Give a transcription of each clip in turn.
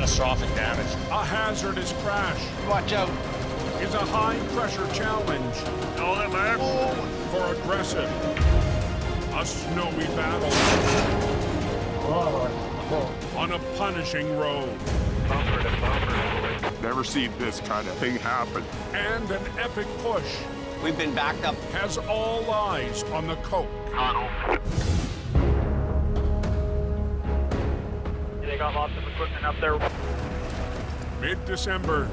catastrophic damage. A hazardous crash Watch out. is a high-pressure challenge Know that, man? for aggressive. A snowy battle on a punishing road. Bumper to bumper. Never seen this kind of thing happen. And an epic push We've been backed up. has all eyes on the coke. Tunnel. They got lots of equipment up there. Mid-December,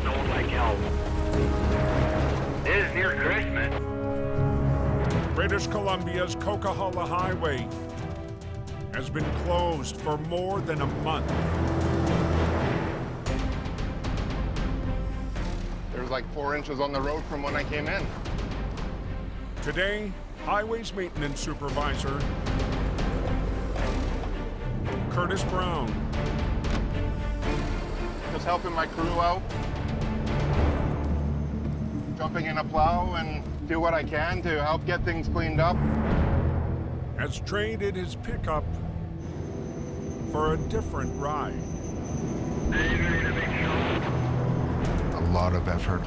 Snowing like hell. It is near Christmas. British Columbia's Coquihalla Highway has been closed for more than a month. There's like 4 inches on the road from when I came in. Today, Highways Maintenance Supervisor Curtis Brown Just helping my crew out. Jumping in a plow and do what I can to help get things cleaned up. has traded his pickup for a different ride. A lot of effort,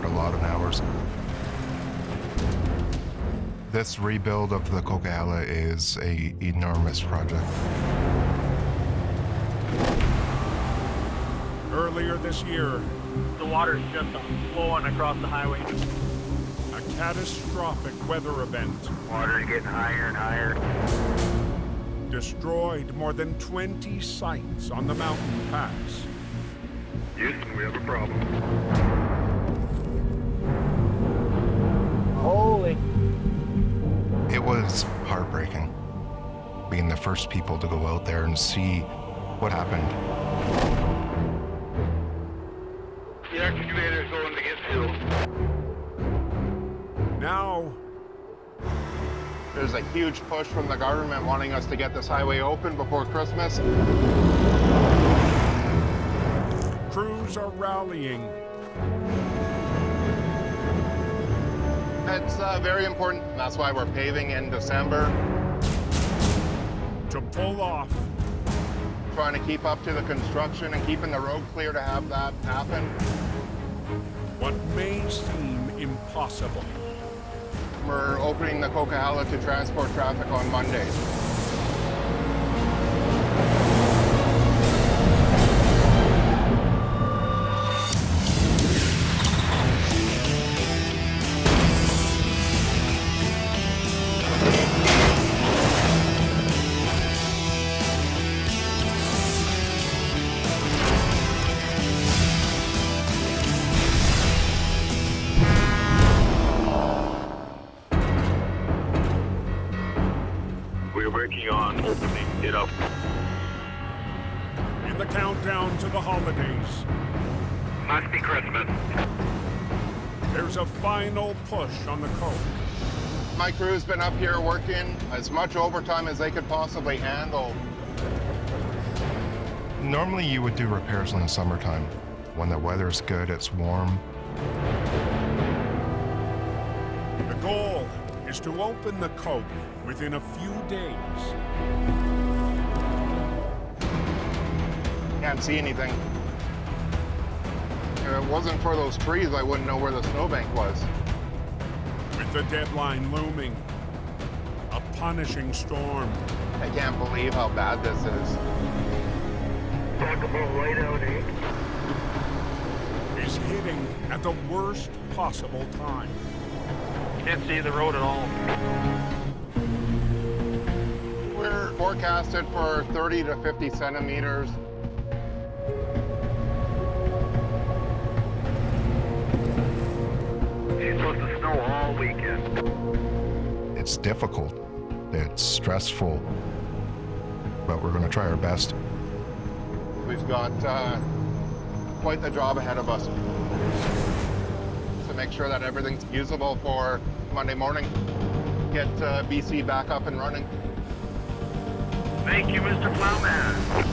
a lot of hours. This rebuild of the Coquihalla is an enormous project. Earlier this year, The water's just flowing across the highway. a catastrophic weather event Water's getting higher and higher. destroyed more than 20 sites on the mountain pass. Houston, we have a problem. Holy. It was heartbreaking being the first people to go out there and see what happened. The excavator's going to get filled. Now, There's a huge push from the government wanting us to get this highway open before Christmas. crews are rallying. It's very important. That's why we're paving in December, To pull off trying to keep up to the construction and keeping the road clear to have that happen. what may seem impossible. We're opening the Coquihalla to transport traffic on Monday. We're working on opening it up. In the countdown to the holidays, Must be Christmas. there's a final push on the coke. My crew's been up here working as much overtime as they could possibly handle. Normally you would do repairs in the summertime. When the weather's good, it's warm. The goal is to open the coke within a few days. Can't see anything. If it wasn't for those trees, I wouldn't know where the snowbank was. With the deadline looming, a punishing storm I can't believe how bad this is. Talk about right out, eh? is hitting at the worst possible time. Can't see the road at all. We're forecasted for 30 to 50 centimeters. It's supposed to snow all weekend. It's difficult, it's stressful, but we're going to try our best. We've got quite the job ahead of us to make sure that everything's usable for Monday morning. Get BC back up and running. Thank you, Mr. Plowman.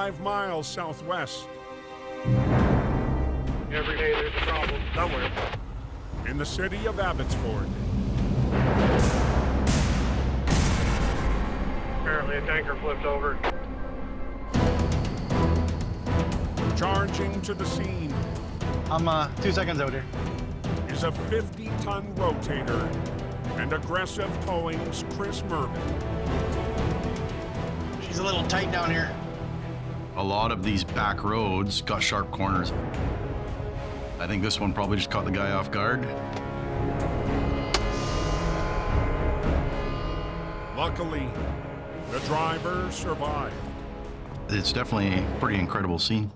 5 miles southwest. Every day there's a problem somewhere. In the city of Abbotsford. Apparently a tanker flipped over. Charging to the scene I'm 2 seconds out here. is a 50-ton rotator and aggressive towing's Chris Mervin. She's a little tight down here. A lot of these back roads got sharp corners. I think this one probably just caught the guy off guard. Luckily, the driver survived. It's definitely a pretty incredible scene.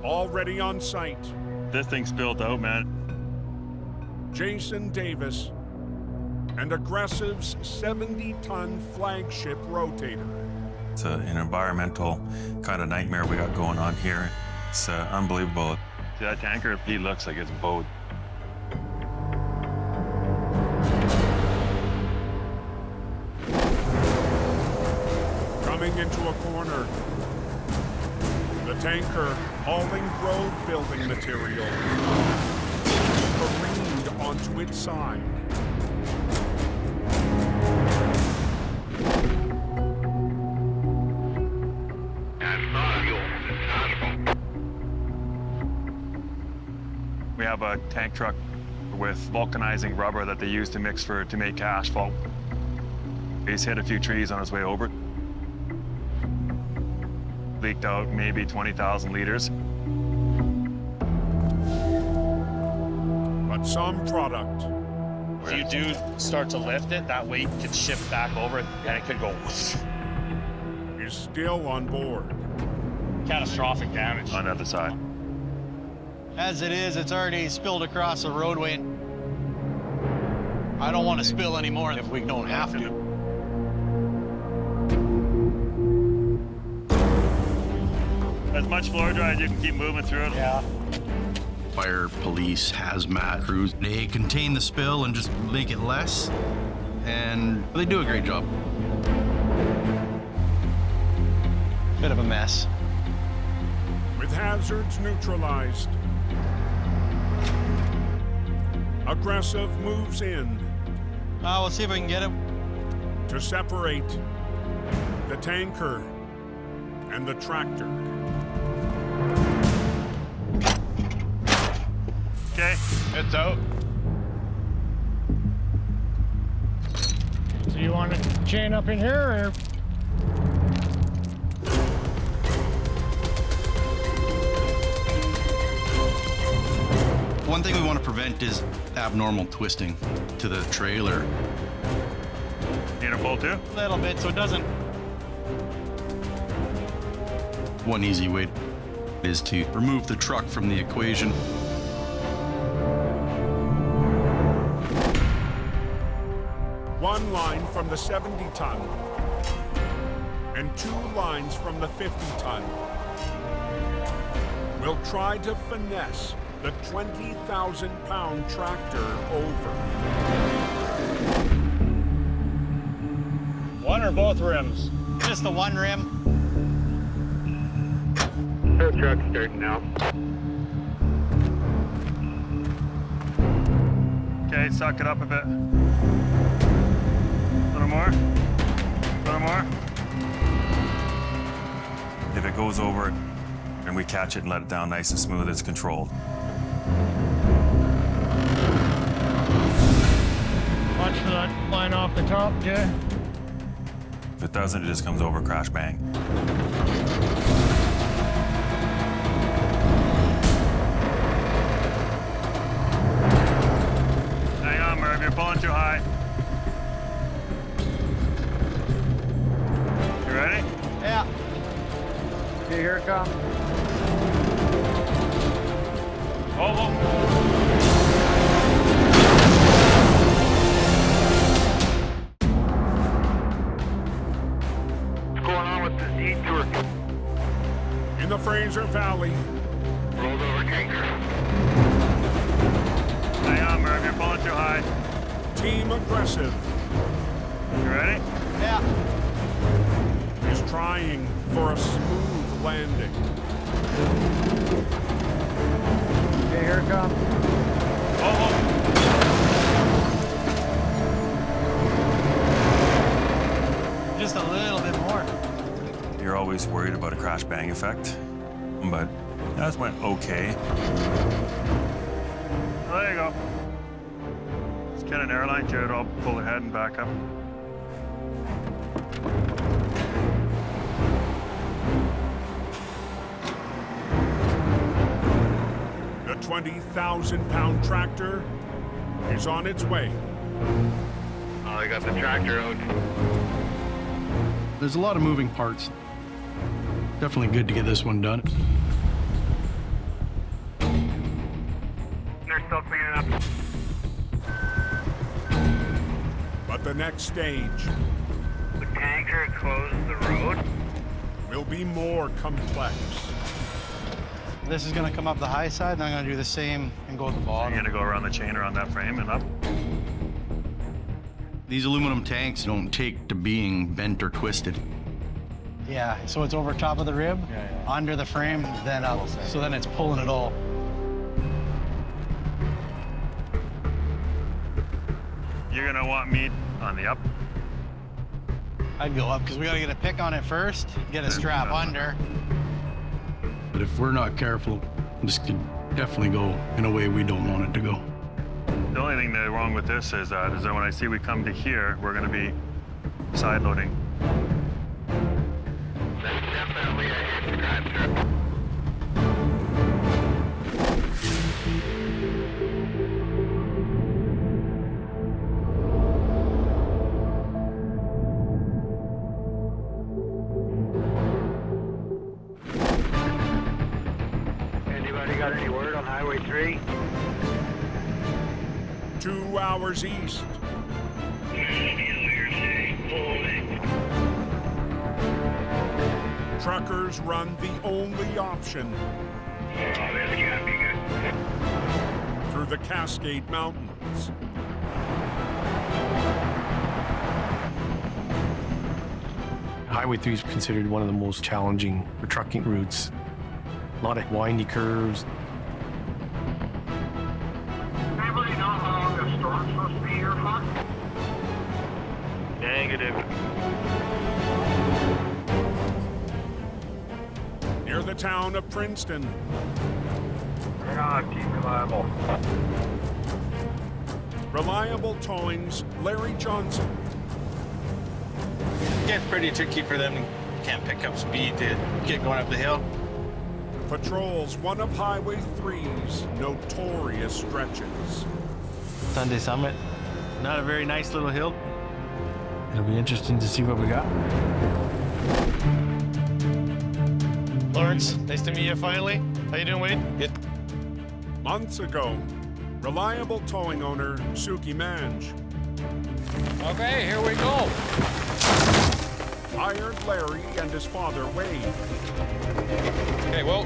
Already on site, This thing spilled out, man. Jason Davis and Aggressive's 70-ton flagship rotator. It's an environmental kind of nightmare we got going on here. It's unbelievable. See that tanker? He looks like it's bowed. Coming into a corner, the tanker hauling road building material careened onto its side. We have a tank truck with vulcanizing rubber that they use to mix to make asphalt. He's hit a few trees on his way over. Leaked out maybe 20,000 liters. But some product If you do start to lift it, that weight could shift back over it and it could go is still on board. catastrophic damage. On the other side. As it is, it's already spilled across the roadway. I don't want to spill anymore if we don't have to. As much floor dry as you can keep moving through it. Yeah. Fire, police, hazmat crews, they contain the spill and just make it less, and they do a great job. Bit of a mess. With hazards neutralized, Aggressive moves in We'll see if we can get it. to separate the tanker and the tractor. Okay. It's out. So you want to chain up in here, or? One thing we want to prevent is abnormal twisting to the trailer. Need a pull too? A little bit so it doesn't. One easy way is to remove the truck from the equation. One line from the 70-ton and 2 lines from the 50-ton. We'll try to finesse the 20,000-pound tractor over. One or both rims? Just the one rim. Tow truck's starting now. Okay, suck it up a bit. A little more. A little more. If it goes over and we catch it and let it down nice and smooth, it's controlled. Watch for that line off the top, Jay. If it doesn't, it just comes over, crash, bang. Hang on, Merv, you're pulling too high. You ready? Yeah. Okay, here it comes. Oh, whoa. What's going on with this detour? In the Fraser Valley, Rolled over tanker. Hang on, Merv, you're pulling too high. Team Aggressive You ready? Yeah. is trying for a smooth landing. Okay, here it comes. Just a little bit more. You're always worried about a crash bang effect, but that went okay. There you go. Let's get an airline to it. I'll pull ahead and back up. The 20,000-pound tractor is on its way. Oh, they got the tractor out. There's a lot of moving parts. Definitely good to get this one done. They're still cleaning up. But the next stage The tanker closed the road. will be more complex. This is gonna come up the high side, and I'm gonna do the same and go at the You're bottom. gonna go around the chain around that frame and up. These aluminum tanks don't take to being bent or twisted. Yeah, so it's over top of the rib, under the frame, then up. So then it's pulling it all. You're gonna want me on the up. I'd go up because we gotta get a pick on it first, get a strap under. But if we're not careful, this could definitely go in a way we don't want it to go. The only thing that's wrong with this is that when I see we come to here, we're gonna be side loading. That's definitely a hit tractor. Anybody got any word on Highway 3? 2 hours east. Truckers run the only option through the Cascade Mountains. Highway 3 is considered one of the most challenging trucking routes. A lot of windy curves. Anybody know how long the storm's supposed to be here for? Negative. Near the town of Princeton, Right on, keep reliable. Reliable Towing's Larry Johnson Gets pretty tricky for them. Can't pick up speed to get going up the hill. patrols one of Highway 3's notorious stretches. Sunday Summit. Not a very nice little hill. It'll be interesting to see what we got. Lawrence, nice to meet you finally. How you doing, Wade? Good. Months ago, Reliable Towing owner Suki Manj Okay, here we go. hired Larry and his father Wade Okay, whoa.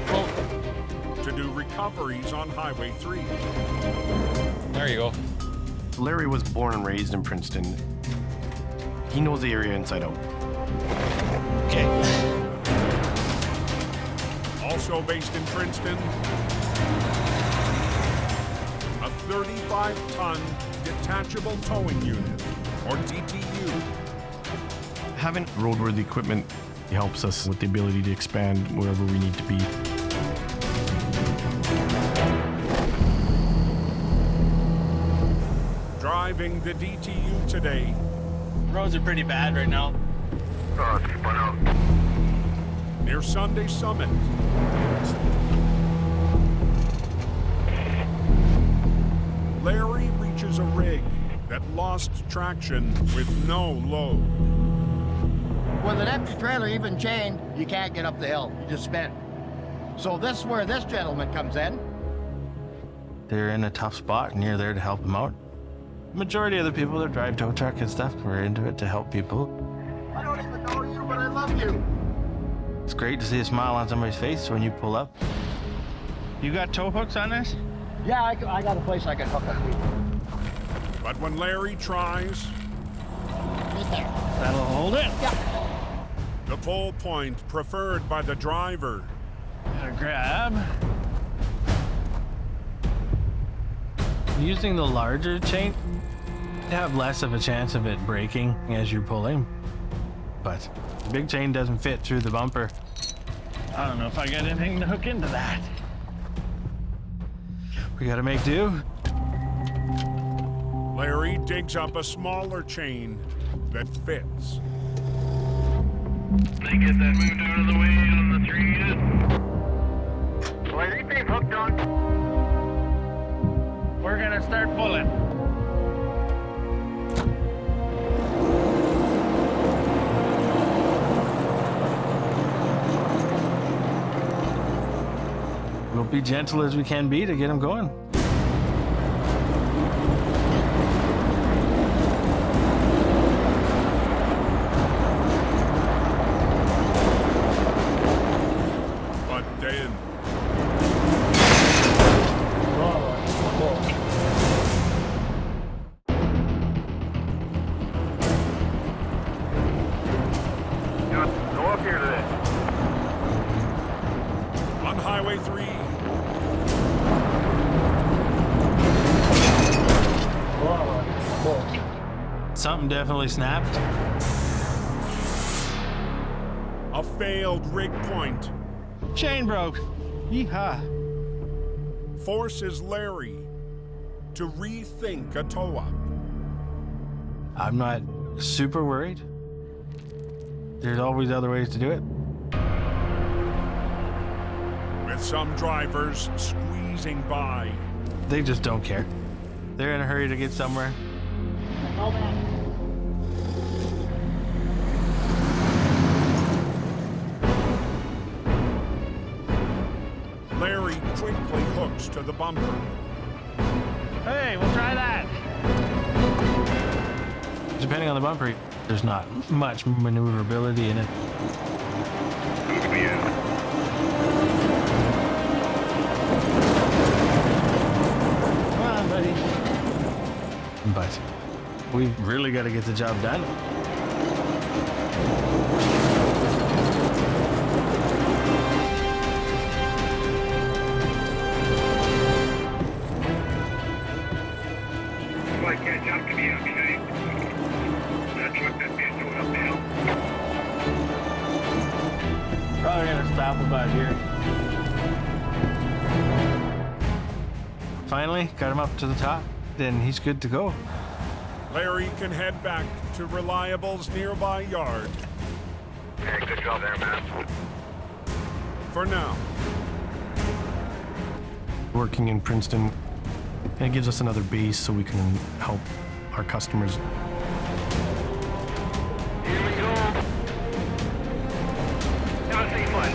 to do recoveries on Highway 3. There you go. Larry was born and raised in Princeton. He knows the area inside out. Okay. Also based in Princeton, a 35-ton detachable towing unit, or DTU. Having roadworthy equipment helps us with the ability to expand wherever we need to be. Driving the DTU today, Roads are pretty bad right now. Oh, it's spun out. near Sunday Summit. Larry reaches a rig that lost traction with no load. With an empty trailer, even chained, you can't get up the hill. You just spin. So this is where this gentleman comes in. They're in a tough spot, and you're there to help them out. Majority of the people that drive tow truck and stuff, we're into it to help people. I don't even know you, but I love you. It's great to see a smile on somebody's face when you pull up. You got tow hooks on this? Yeah, I got a place I can hook up with. But when Larry tries, Right there. That'll hold it. Yeah. The pull point preferred by the driver. Gotta grab. Using the larger chain, you have less of a chance of it breaking as you're pulling. But the big chain doesn't fit through the bumper. I don't know if I got anything to hook into that. We gotta make do. Larry digs up a smaller chain that fits. They get that moved out of the way on the 3 unit. Larry, they've hooked on. We're gonna start pulling. We'll be gentle as we can be to get them going. But then, Go up here today. on Highway 3, Something definitely snapped. a failed rig point Chain broke. Yeehaw. forces Larry to rethink a tow-up. I'm not super worried. There's always other ways to do it. With some drivers squeezing by. They just don't care. They're in a hurry to get somewhere. Larry quickly hooks to the bumper. Hey, we'll try that. Depending on the bumper, there's not much maneuverability in it. Come on, buddy. But we've really got to get the job done. If I catch up to me, okay? That truck that's being towed up the hill. Probably gonna stop about here. Finally, got him up to the top. Then he's good to go. Larry can head back to Reliable's nearby yard. Okay, good job there, man. For now. Working in Princeton, and it gives us another base so we can help our customers. Here we go. Have a safe one.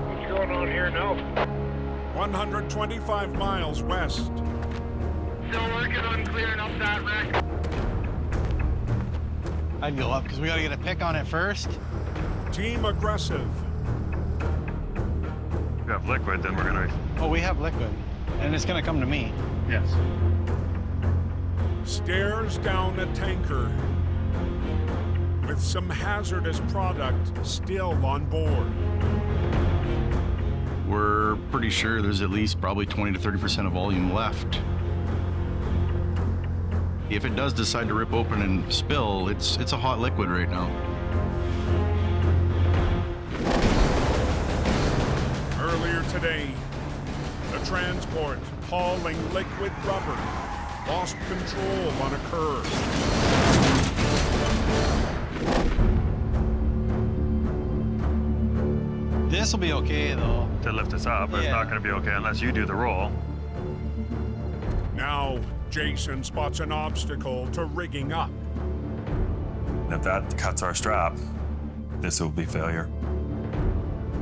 What's going on here now? 125 miles west. Still working on clearing up that wreck. I'd go up because we gotta get a pick on it first. Team aggressive. If we have liquid, then we're gonna. Oh, we have liquid, and it's gonna come to me. Yes. Stares down a tanker with some hazardous product still on board. We're pretty sure there's at least probably 20 to 30% of volume left. If it does decide to rip open and spill, it's a hot liquid right now. Earlier today, the transport hauling liquid rubber lost control on a curve. This will be okay though. To lift us up, but it's not gonna be okay unless you do the roll. Now, Jason spots an obstacle to rigging up. And if that cuts our strap, this will be failure.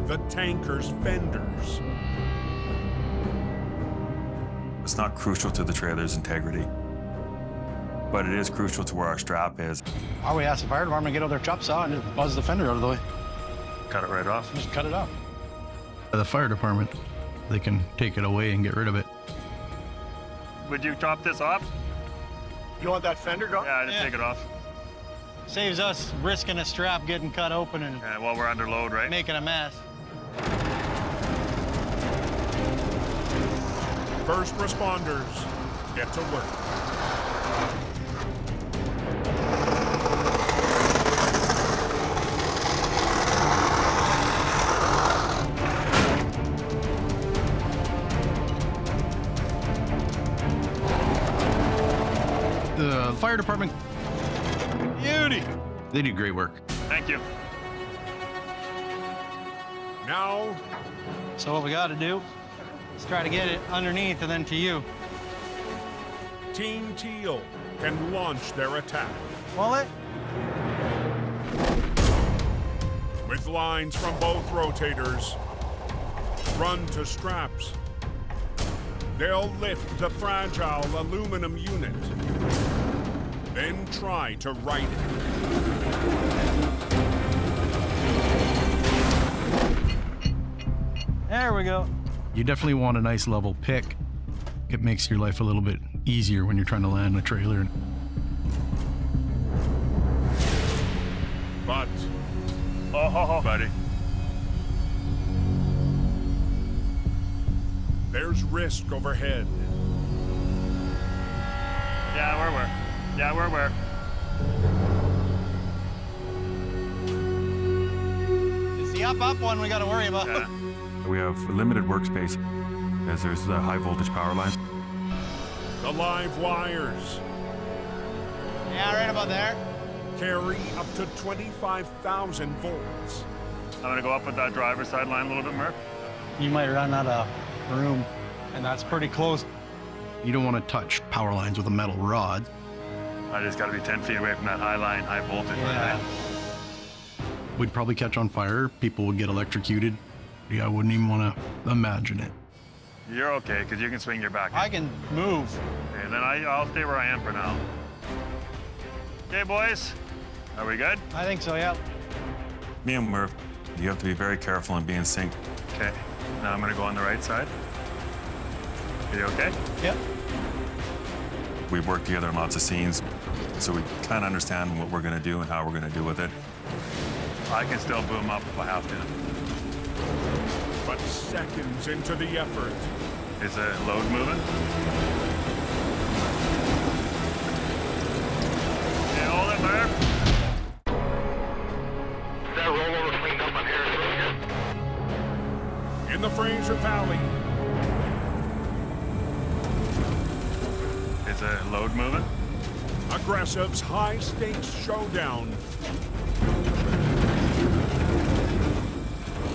The tanker's fenders. It's not crucial to the trailer's integrity, but it is crucial to where our strap is. Or we ask the fire department to get out their chop saw and just buzz the fender out of the way. Cut it right off. Just cut it off. The fire department, they can take it away and get rid of it. Would you chop this off? You want that fender gone? Yeah, just take it off. Saves us risking a strap getting cut open and Yeah, while we're under load, right? making a mess. First responders, get to work. The fire department, Beauty. they do great work. Thank you. Now, So what we got to do is try to get it underneath and then to you. Team Teal can launch their attack. Pull it. With lines from both rotators, run to straps. They'll lift the fragile aluminum unit, then try to right it. There we go. You definitely want a nice level pick. It makes your life a little bit easier when you're trying to land a trailer. But Oh, buddy. there's risk overhead. Yeah, we're aware. Yeah, we're aware. It's the up one we got to worry about. Yeah. We have limited workspace as there's the high voltage power line. The live wires Yeah, right about there. carry up to 25,000 volts. I'm gonna go up with that driver's side line a little bit, Murph. You might run out of room, and that's pretty close. You don't want to touch power lines with a metal rod. I just gotta be 10 feet away from that high line, high voltage. Yeah. Would probably catch on fire. People would get electrocuted. Yeah, I wouldn't even want to imagine it. You're okay, because you can swing your back. I can move. Okay, then I'll stay where I am for now. Okay, boys. Are we good? I think so, yeah. Me and Murph, you have to be very careful and be in sync. Okay. Now I'm gonna go on the right side. Are you okay? Yep. We've worked together in lots of scenes, so we kind of understand what we're going to do and how we're going to do with it. I can still boom up if I have to. But seconds into the effort, Is the load moving? Okay, hold it, Murph. That rollover cleaned up on here is really good. in the Fraser Valley, Is the load moving? Aggressive's high-stakes showdown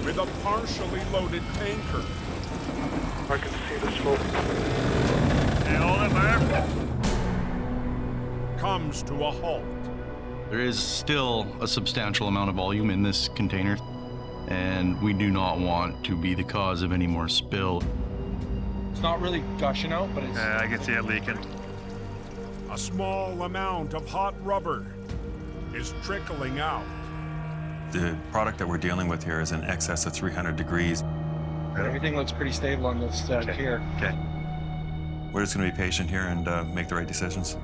with a partially loaded tanker. I can see the smoke. Okay, hold it, Murph. Comes to a halt. There is still a substantial amount of volume in this container, and we do not want to be the cause of any more spill. It's not really gushing out, but it's... Yeah, I can see it leaking. A small amount of hot rubber is trickling out. The product that we're dealing with here is in excess of 300 degrees. Everything looks pretty stable on this here. Okay. We're just going to be patient here and make the right decisions.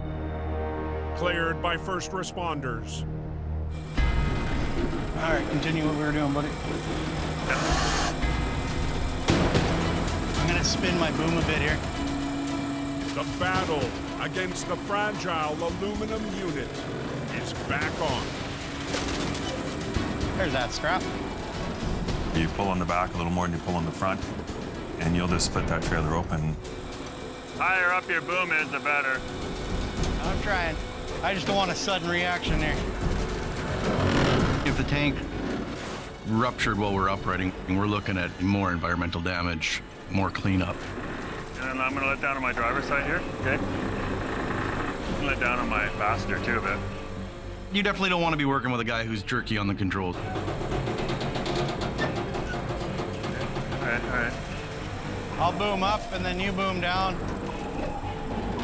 Cleared by first responders. All right, continue what we were doing, buddy. I'm gonna spin my boom a bit here. The battle against the fragile aluminum unit is back on. There's that strap. You pull on the back a little more than you pull on the front, and you'll just split that trailer open. Higher up your boom is, the better. I'm trying. I just don't want a sudden reaction there. If the tank ruptured while we're uprighting, we're looking at more environmental damage, more cleanup. And I'm gonna let down on my driver's side here, okay? I'm gonna let down on my passenger too a bit. You definitely don't want to be working with a guy who's jerky on the controls. All right. I'll boom up and then you boom down.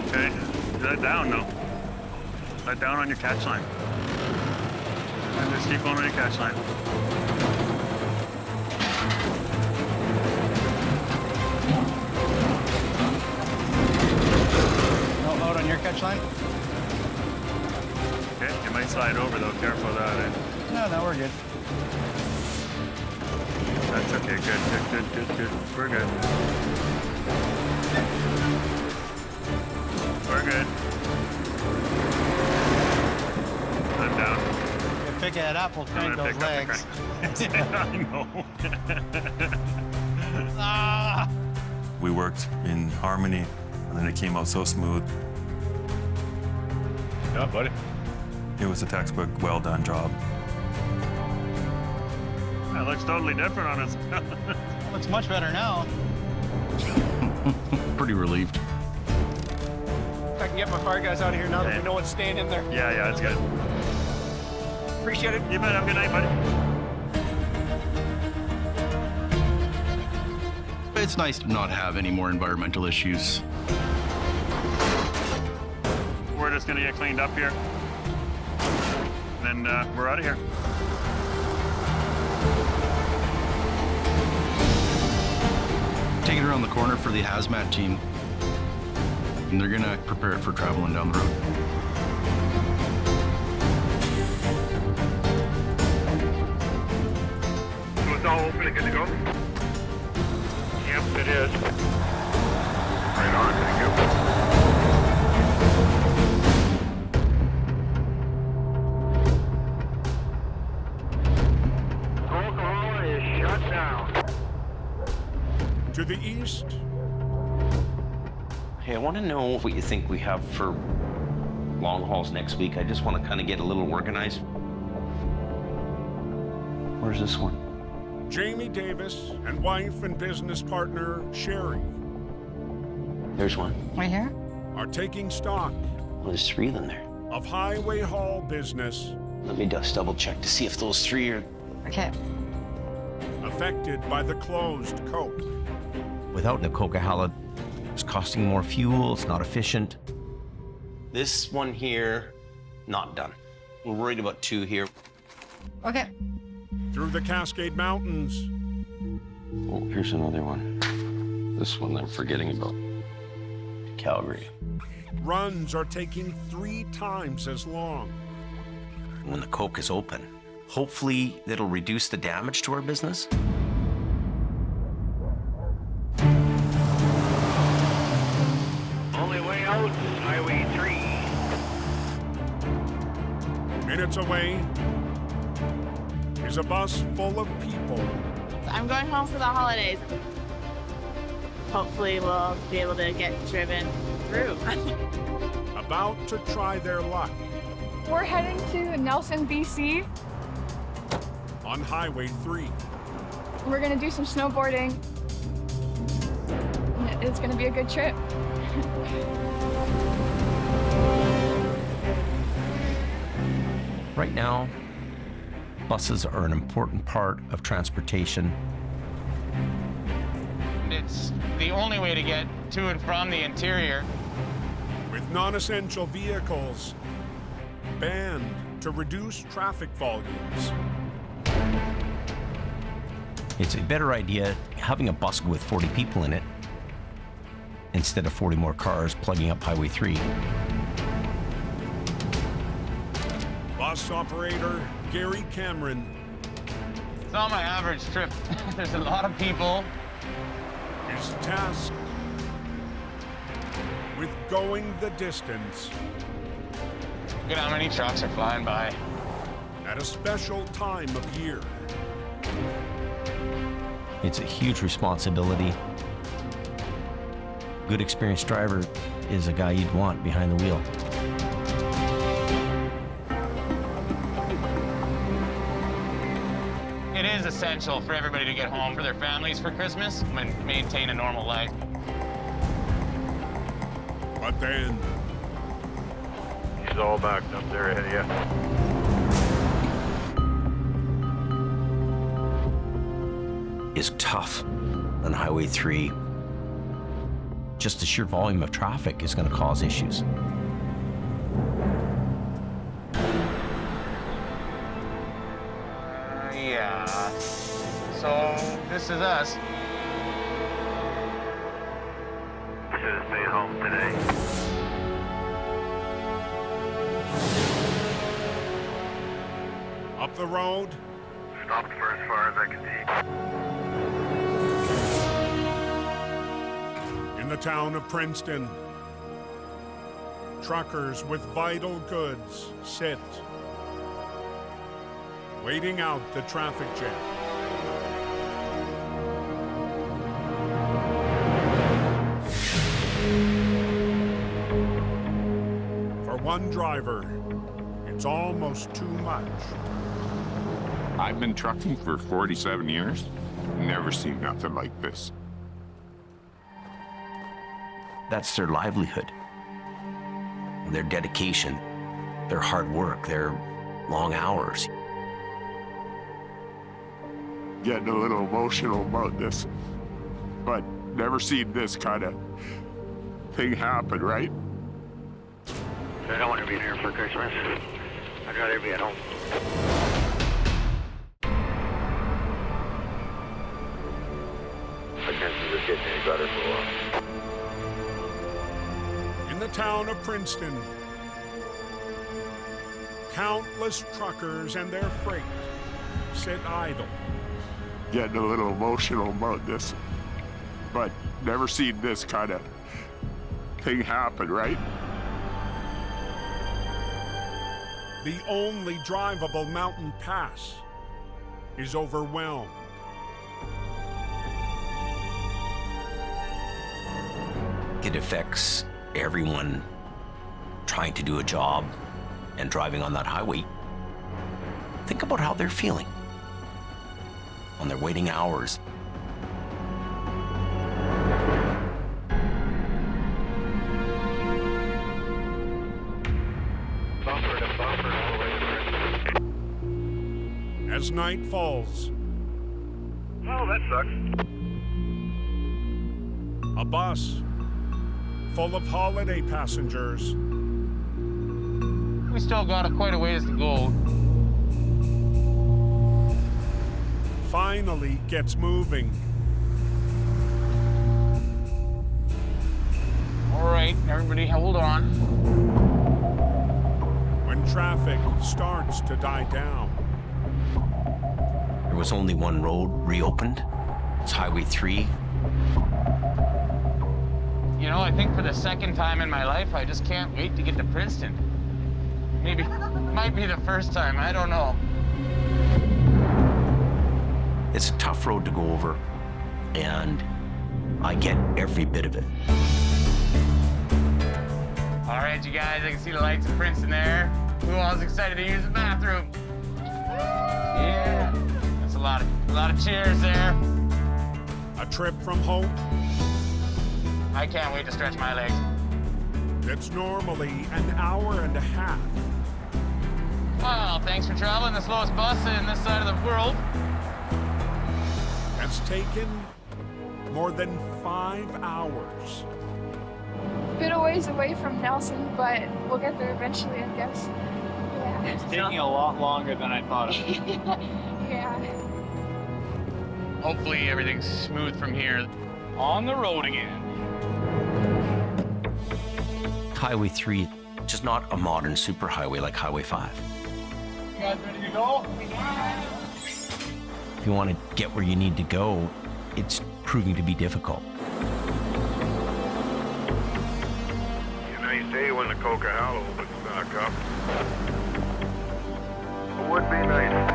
Okay, let down though. Let down on your catch line. And just keep going on your catch line. No load on your catch line? slide over though. Careful of that. Eh? No, we're good. That's okay. Good. We're good. We're good. I'm down. If pick it up, we'll crank those legs. I know. Ah! We worked in harmony, and then it came out so smooth. Yeah, buddy. It was a textbook, well done job. That looks totally different on us. Looks much better now. Pretty relieved. I can get my car guys out of here now that we know what's staying in there. Yeah, it's good. Appreciate it. You bet. Have a good night, buddy. It's nice to not have any more environmental issues. We're just gonna get cleaned up here. And then we're out of here. Taking it around the corner for the hazmat team. And they're gonna prepare it for traveling down the road. So it's all open and good to go? Yep, it is. Right on, thank you. Oklahoma is shut down. To the east, Hey, I want to know what you think we have for long hauls next week. I just want to kind of get a little organized. Where's this one? Jamie Davis and wife and business partner Sherry There's one. Right here? are taking stock Well, there's 3 of them there. of highway haul business Let me just double check to see if those 3 are... Okay. affected by the closed coke. Without the Coquihalla, it's costing more fuel, it's not efficient. This one here, not done. We're worried about 2 here. Okay. Through the Cascade Mountains, Oh, here's another one. This one I'm forgetting about. Calgary. runs are taking 3 times as long. When the Coke is open, hopefully that'll reduce the damage to our business. Only way out is Highway 3. Minutes away is a bus full of people. I'm going home for the holidays. Hopefully we'll be able to get driven through. About to try their luck We're heading to Nelson, BC. on Highway 3. We're gonna do some snowboarding. It's gonna be a good trip. Right now, buses are an important part of transportation. It's the only way to get to and from the interior. With non-essential vehicles banned to reduce traffic volumes. It's a better idea having a bus with 40 people in it instead of 40 more cars plugging up Highway 3. Bus operator Gary Cameron It's not my average trip. There's a lot of people. is tasked with going the distance Look at how many trucks are flying by. at a special time of year. It's a huge responsibility. Good experienced driver is a guy you'd want behind the wheel. It is essential for everybody to get home for their families for Christmas and maintain a normal life. But then He's all backed up there ahead of you. Is tough on Highway 3. Just the sheer volume of traffic is going to cause issues. Yeah. So this is us. Should have stayed home today. Stop the road. Stopped for as far as I can see. In the town of Princeton, truckers with vital goods sit, waiting out the traffic jam. For one driver, it's almost too much. I've been trucking for 47 years. Never seen nothing like this. That's their livelihood, their dedication, their hard work, their long hours. Getting a little emotional about this, but never seen this kind of thing happen, right? I don't want to be here for Christmas. I'd rather be at home. I can't see this getting any better for a while. In the town of Princeton, countless truckers and their freight sit idle. Getting a little emotional about this, but never seen this kind of thing happen, right? The only drivable mountain pass is overwhelmed. It affects everyone trying to do a job and driving on that highway. Think about how they're feeling on their waiting hours. Bumper to bumper all the way to Princeton. As night falls, Oh, that sucks. a bus full of holiday passengers We still got quite a ways to go. finally gets moving. All right, everybody hold on. When traffic starts to die down, There was only one road reopened. It's Highway 3. You know, I think for the second time in my life, I just can't wait to get to Princeton. Maybe, might be the first time, I don't know. It's a tough road to go over, and I get every bit of it. All right, you guys, I can see the lights of Princeton there. Who all's excited to use the bathroom? Yeah, that's a lot of cheers there. a trip from home I can't wait to stretch my legs. that's normally an hour and a half Well, thanks for traveling the slowest bus in this side of the world. has taken more than 5 hours. Been a ways away from Nelson, but we'll get there eventually, I guess. Yeah. It's taking a lot longer than I thought it would. Yeah. Hopefully everything's smooth from here. On the road again. Highway 3, just not a modern superhighway like Highway 5. You guys ready to go? If you want to get where you need to go, it's proving to be difficult. Nice day when the Coca Hollow opens back up. It would be nice.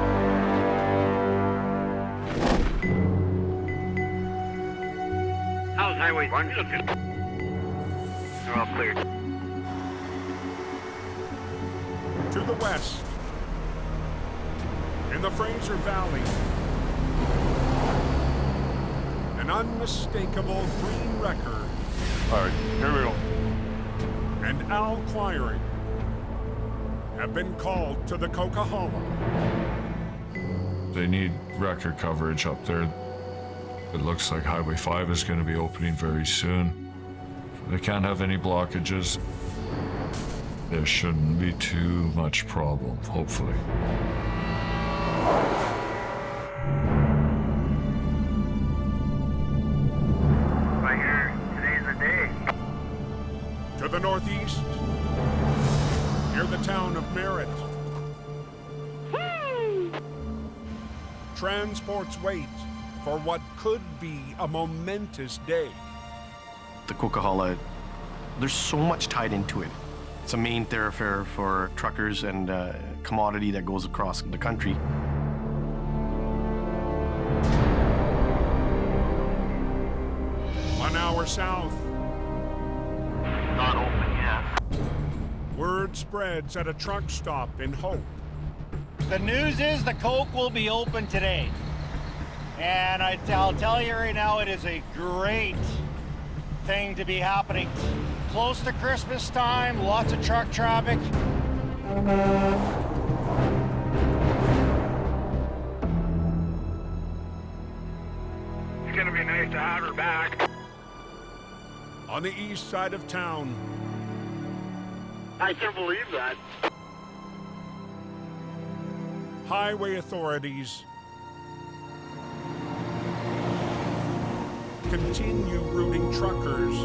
How's Highway 1 looking? They're all cleared. To the west, in the Fraser Valley, an unmistakable green wrecker. All right, here we go. And Al Quiring have been called to the Coca-Cola. They need wrecker coverage up there. It looks like Highway 5 is going to be opening very soon. They can't have any blockages. There shouldn't be too much problem, hopefully. I hear today's the day. To the northeast, near the town of Merritt, transports wait for what could be a momentous day. The Coquihalla, there's so much tied into it. It's a main thoroughfare for truckers and commodity that goes across the country. 1 hour south. Not open yet. Word spreads at a truck stop in Hope. The news is the Coke will be open today. And I'll tell you right now, it is a great thing to be happening. Close to Christmas time, lots of truck traffic. It's gonna be nice to have her back. On the east side of town, I can't believe that. highway authorities continue routing truckers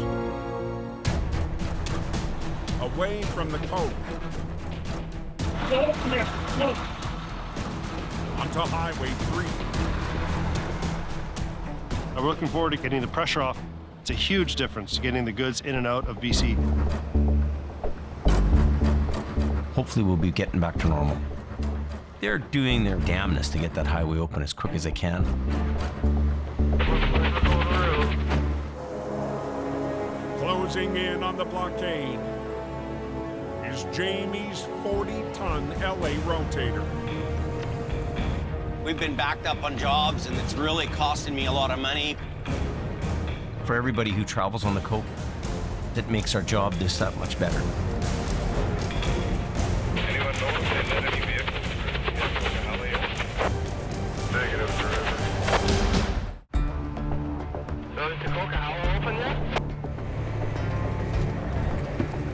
away from the coke onto Highway 3. I'm looking forward to getting the pressure off. It's a huge difference getting the goods in and out of BC. Hopefully we'll be getting back to normal. They're doing their damnedest to get that highway open as quick as they can. Closing in on the blockade is Jamie's 40-ton LA rotator. We've been backed up on jobs, and it's really costing me a lot of money. For everybody who travels on the coke, that makes our job just that much better. Anyone know if they let any vehicles Negative, So is the Coquihalla open yet?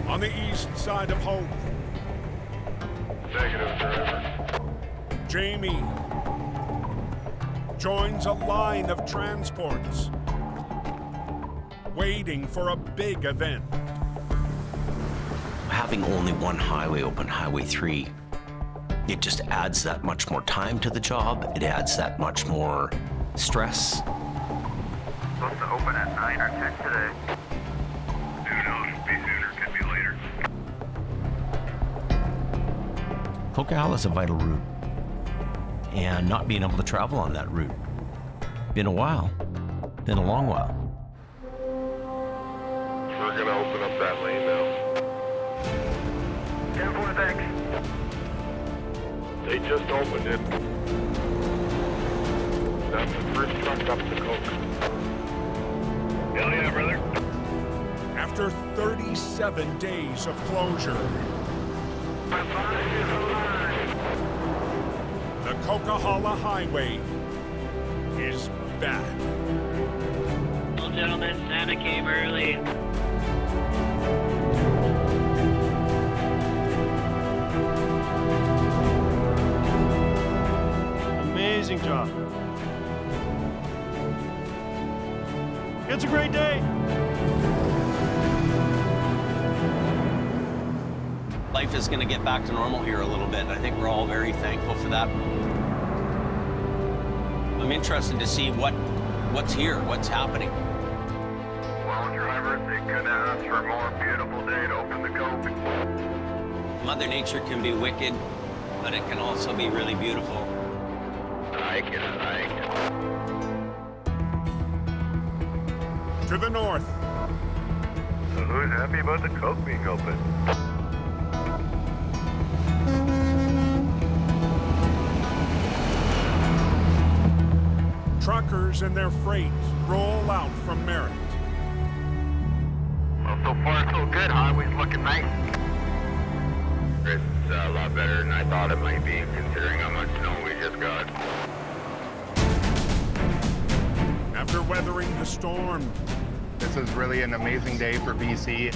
On the east side of Hope, Negative, Jamie joins a line of transports waiting for a big event. Having only one highway open, Highway 3, it just adds that much more time to the job. It adds that much more stress. Supposed to open at 9 or 10 today. Who knows? Could be sooner, could be later. Coquihalla is a vital route, and not being able to travel on that route, been a while, been a long while. We're gonna open up that lane now. 10-4, thanks. They just opened it. That's the first truck up the coke. Hell yeah, brother. After 37 days of closure, the Coquihalla Highway is back. Well, gentlemen, Santa came early. Amazing job. It's a great day. Life is going to get back to normal here a little bit. I think we're all very thankful for that. I'm interested to see what's here, what's happening. Well, drivers, they couldn't ask for a more beautiful day to open the coke. Mother Nature can be wicked, but it can also be really beautiful. I like it. To the north, So who's happy about the coke being open? truckers and their freight roll out from Merritt. Well, so far so good. Highway's looking nice. It's a lot better than I thought it might be, considering how much snow we just got. After weathering the storm, This is really an amazing day for BC.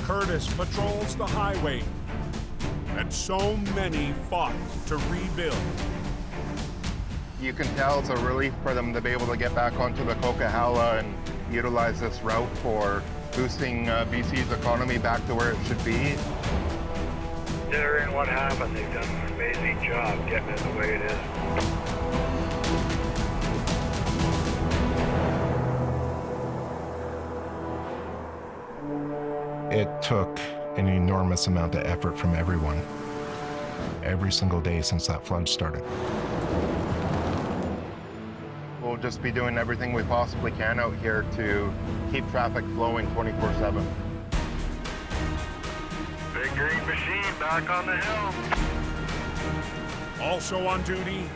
Curtis patrols the highway that so many fought to rebuild. You can tell it's a relief for them to be able to get back onto the Coquihalla and utilize this route for boosting BC's economy back to where it should be. Considering what happened, they've done an amazing job getting it the way it is. It took an enormous amount of effort from everyone, every single day since that flood started. We'll just be doing everything we possibly can out here to keep traffic flowing 24/7. Big green machine back on the hill. Also on duty,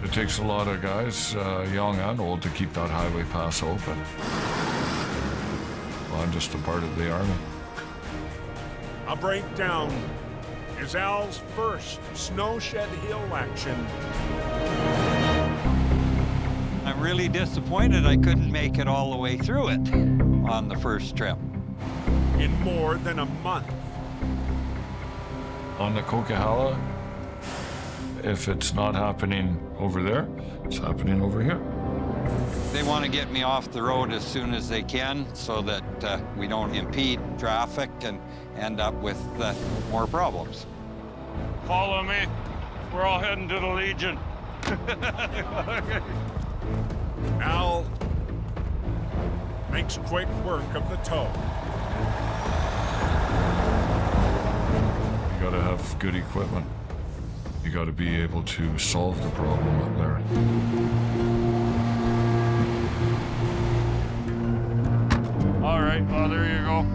It takes a lot of guys, young and old, to keep that highway pass open. Well, I'm just a part of the Army. a breakdown is Al's first Snowshed Hill action. I'm really disappointed I couldn't make it all the way through it on the first trip. In more than a month. On the Coquihalla, if it's not happening over there, it's happening over here. They want to get me off the road as soon as they can so that we don't impede traffic and end up with more problems. Follow me. We're all heading to the Legion. Al makes quick work of the tow. You gotta have good equipment. You gotta be able to solve the problem up there. All right, well, there you go.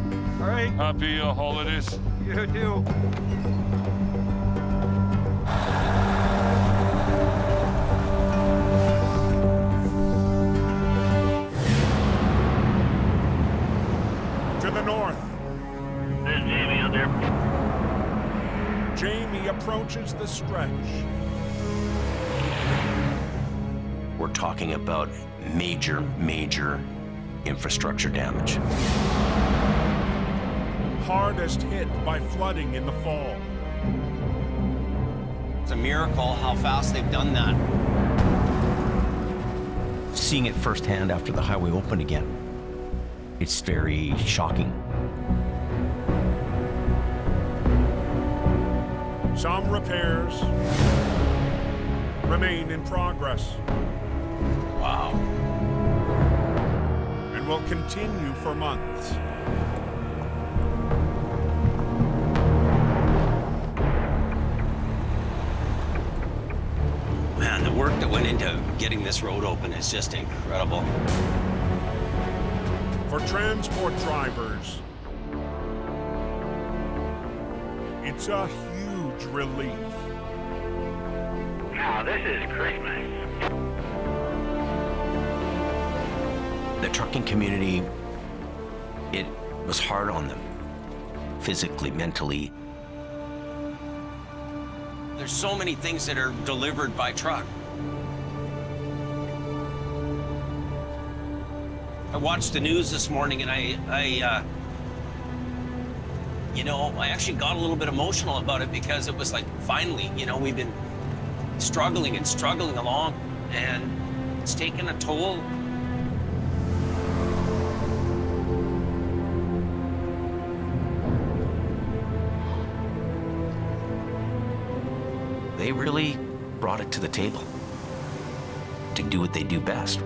All right. Happy holidays. You too. To the north. There's Jamie out there. Jamie approaches the stretch. We're talking about major infrastructure damage. Hardest hit by flooding in the fall. It's a miracle how fast they've done that. Seeing it firsthand after the highway opened again, it's very shocking. Some repairs remain in progress. Wow. And will continue for months. Man, the work that went into getting this road open is just incredible. For transport drivers, it's a huge relief. Now, this is Christmas. The trucking community, it was hard on them, physically, mentally. There's so many things that are delivered by truck. I watched the news this morning and I actually got a little bit emotional about it because it was like, finally, we've been struggling along and it's taken a toll. They really brought it to the table to do what they do best.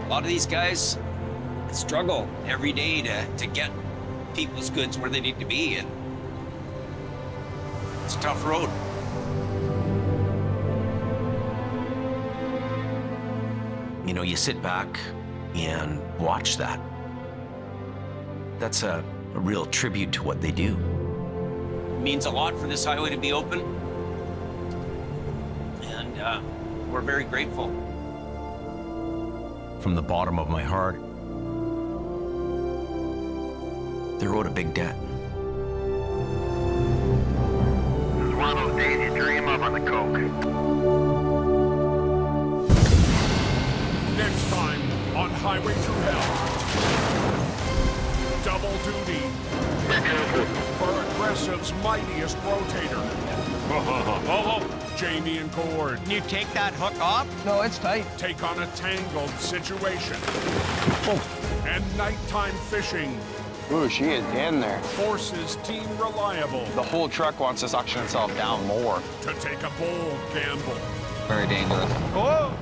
A lot of these guys struggle every day to get people's goods where they need to be, and it's a tough road. You sit back and watch that. That's a real tribute to what they do. It means a lot for this highway to be open, and we're very grateful. From the bottom of my heart, they wrote a big debt. This is one of those days you dream of on the Coke. Next time on Highway Thru Hell. Double duty for Aggressive's mightiest rotator. Jamie and Cord. Can you take that hook off? No, it's tight. Take on a tangled situation. And nighttime fishing. Ooh, she is in there. Forces Team Reliable The whole truck wants to suction itself down more. to take a bold gamble. Very dangerous. Whoa!